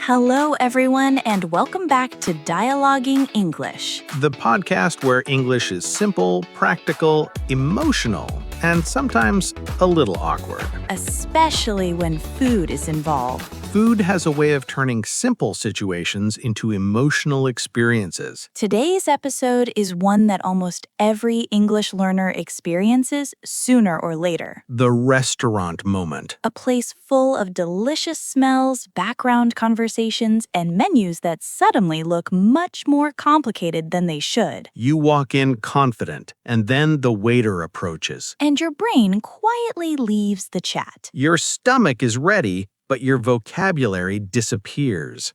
Hello, everyone, and welcome back to Dialoguing English. The podcast where English is simple, practical, emotional, and sometimes a little awkward. Especially when food is involved. Food has a way of turning simple situations into emotional experiences. Today's episode is one that almost every English learner experiences sooner or later. The restaurant moment. A place full of delicious smells, background conversations, and menus that suddenly look much more complicated than they should. You walk in confident, and then the waiter approaches. And your brain quietly leaves the chat. Your stomach is ready, but your vocabulary disappears.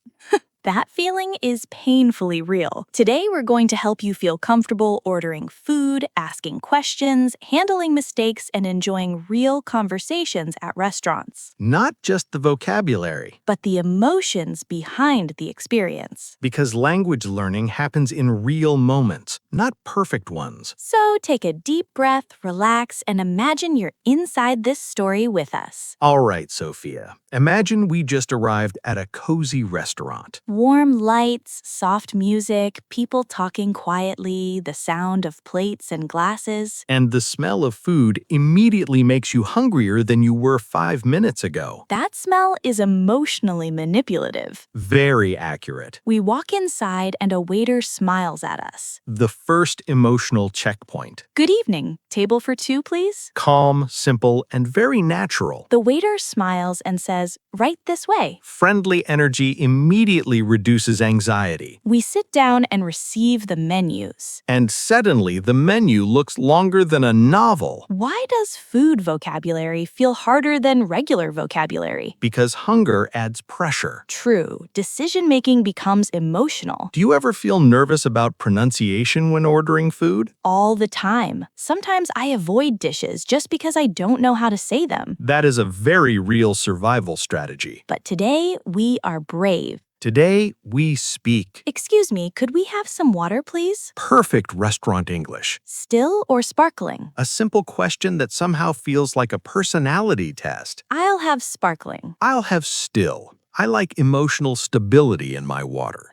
That feeling is painfully real. Today, we're going to help you feel comfortable ordering food, asking questions, handling mistakes, and enjoying real conversations at restaurants. Not just the vocabulary. But the emotions behind the experience. Because language learning happens in real moments, not perfect ones. So take a deep breath, relax, and imagine you're inside this story with us. All right, Sophia. Imagine we just arrived at a cozy restaurant. Warm lights, soft music, people talking quietly, the sound of plates and glasses. And the smell of food immediately makes you hungrier than you were 5 minutes ago. That smell is emotionally manipulative. Very accurate. We walk inside and a waiter smiles at us. The first emotional checkpoint. Good evening. Table for two, please? Calm, simple, and very natural. The waiter smiles and says, right this way. Friendly energy immediately reduces anxiety. We sit down and receive the menus. And suddenly, the menu looks longer than a novel. Why does food vocabulary feel harder than regular vocabulary? Because hunger adds pressure. True. Decision-making becomes emotional. Do you ever feel nervous about pronunciation when ordering food? All the time. Sometimes I avoid dishes just because I don't know how to say them. That is a very real survival strategy. But today, we are brave. Today, we speak. Excuse me, could we have some water, please? Perfect restaurant English. Still or sparkling? A simple question that somehow feels like a personality test. I'll have sparkling. I'll have still. I like emotional stability in my water.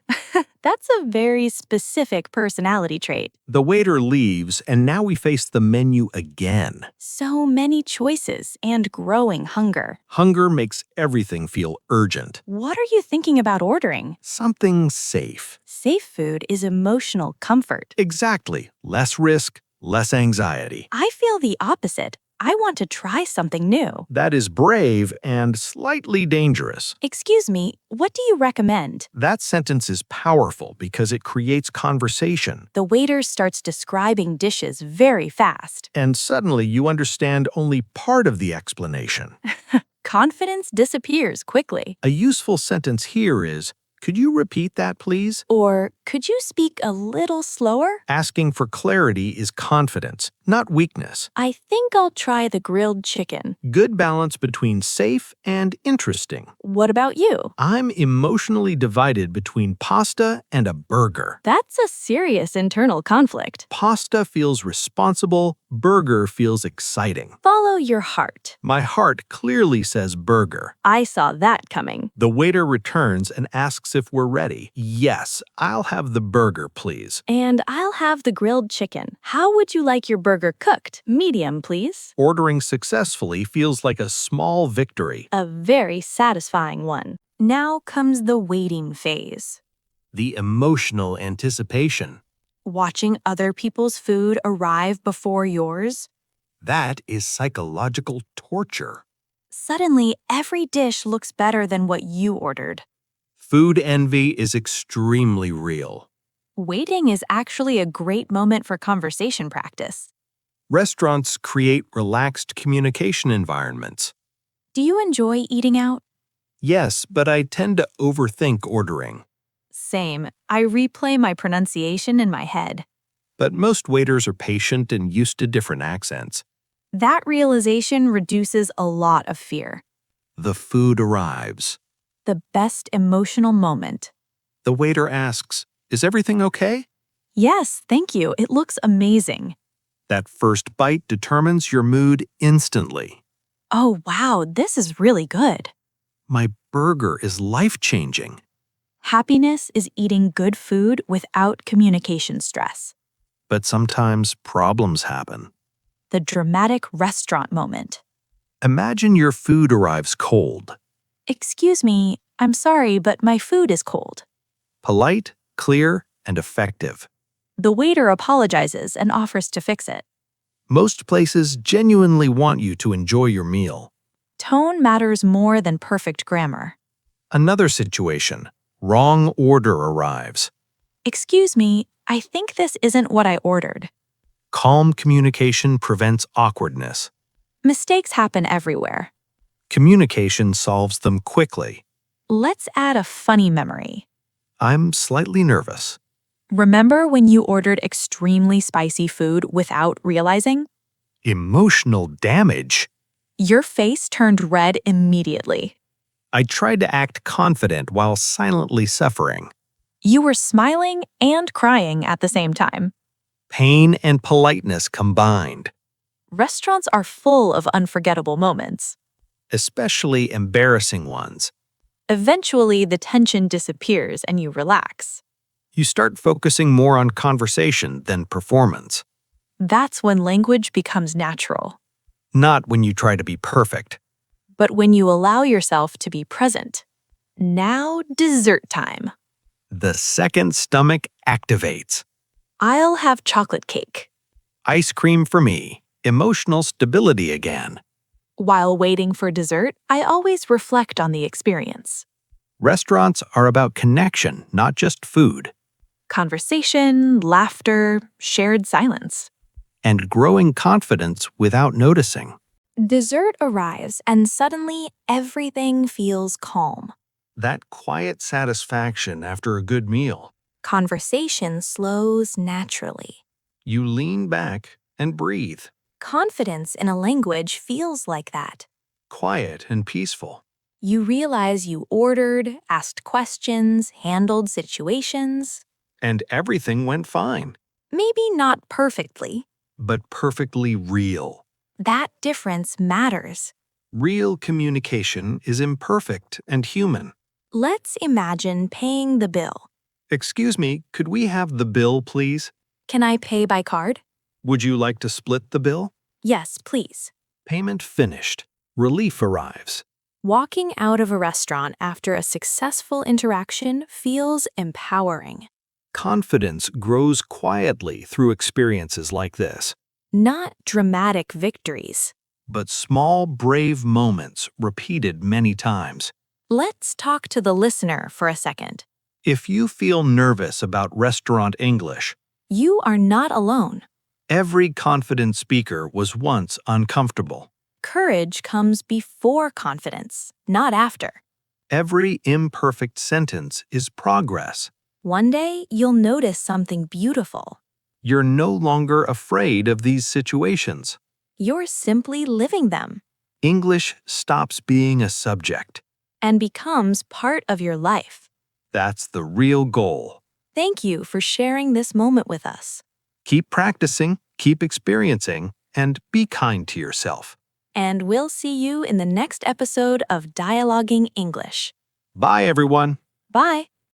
That's a very specific personality trait. The waiter leaves, and now we face the menu again. So many choices and growing hunger. Hunger makes everything feel urgent. What are you thinking about ordering? Something safe. Safe food is emotional comfort. Exactly. Less risk, less anxiety. I feel the opposite. I want to try something new. That is brave and slightly dangerous. Excuse me, what do you recommend? That sentence is powerful because it creates conversation. The waiter starts describing dishes very fast. And suddenly you understand only part of the explanation. Confidence disappears quickly. A useful sentence here is, could you repeat that, please? Or, could you speak a little slower? Asking for clarity is confidence, not weakness. I think I'll try the grilled chicken. Good balance between safe and interesting. What about you? I'm emotionally divided between pasta and a burger. That's a serious internal conflict. Pasta feels responsible, burger feels exciting. Follow your heart. My heart clearly says burger. I saw that coming. The waiter returns and asks if we're ready. Yes, I'll have the burger, please. And I'll have the grilled chicken. How would you like your burger cooked? Medium, please. Ordering successfully feels like a small victory. A very satisfying one. Now comes the waiting phase. The emotional anticipation. Watching other people's food arrive before yours. That is psychological torture. Suddenly, every dish looks better than what you ordered. Food envy is extremely real. Waiting is actually a great moment for conversation practice. Restaurants create relaxed communication environments. Do you enjoy eating out? Yes, but I tend to overthink ordering. Same. I replay my pronunciation in my head. But most waiters are patient and used to different accents. That realization reduces a lot of fear. The food arrives. The best emotional moment. The waiter asks, "Is everything okay?" Yes, thank you. It looks amazing. That first bite determines your mood instantly. Oh, wow, this is really good. My burger is life-changing. Happiness is eating good food without communication stress. But sometimes problems happen. The dramatic restaurant moment. Imagine your food arrives cold. Excuse me, I'm sorry, but my food is cold. Polite, clear, and effective. The waiter apologizes and offers to fix it. Most places genuinely want you to enjoy your meal. Tone matters more than perfect grammar. Another situation. Wrong order arrives. Excuse me, I think this isn't what I ordered. Calm communication prevents awkwardness. Mistakes happen everywhere. Communication solves them quickly. Let's add a funny memory. I'm slightly nervous. Remember when you ordered extremely spicy food without realizing? Emotional damage. Your face turned red immediately. I tried to act confident while silently suffering. You were smiling and crying at the same time. Pain and politeness combined. Restaurants are full of unforgettable moments. Especially embarrassing ones. Eventually, the tension disappears and you relax. You start focusing more on conversation than performance. That's when language becomes natural. Not when you try to be perfect. But when you allow yourself to be present. Now, dessert time. The second stomach activates. I'll have chocolate cake. Ice cream for me. Emotional stability again. While waiting for dessert, I always reflect on the experience. Restaurants are about connection, not just food. Conversation, laughter, shared silence. And growing confidence without noticing. Dessert arrives and suddenly everything feels calm. That quiet satisfaction after a good meal. Conversation slows naturally. You lean back and breathe. Confidence in a language feels like that. Quiet and peaceful. You realize you ordered, asked questions, handled situations. And everything went fine. Maybe not perfectly. But perfectly real. That difference matters. Real communication is imperfect and human. Let's imagine paying the bill. Excuse me, could we have the bill, please? Can I pay by card? Would you like to split the bill? Yes, please. Payment finished. Relief arrives. Walking out of a restaurant after a successful interaction feels empowering. Confidence grows quietly through experiences like this. Not dramatic victories. But small, brave moments repeated many times. Let's talk to the listener for a second. If you feel nervous about restaurant English, You are not alone. every confident speaker was once uncomfortable. Courage comes before confidence, not after. Every imperfect sentence is progress. One day, you'll notice something beautiful. You're no longer afraid of these situations. You're simply living them English stops being a subject. and becomes part of your life. That's the real goal. Thank you for sharing this moment with us. Keep practicing, keep experiencing, and be kind to yourself. And we'll see you in the next episode of Dialoguing English. Bye, everyone. Bye.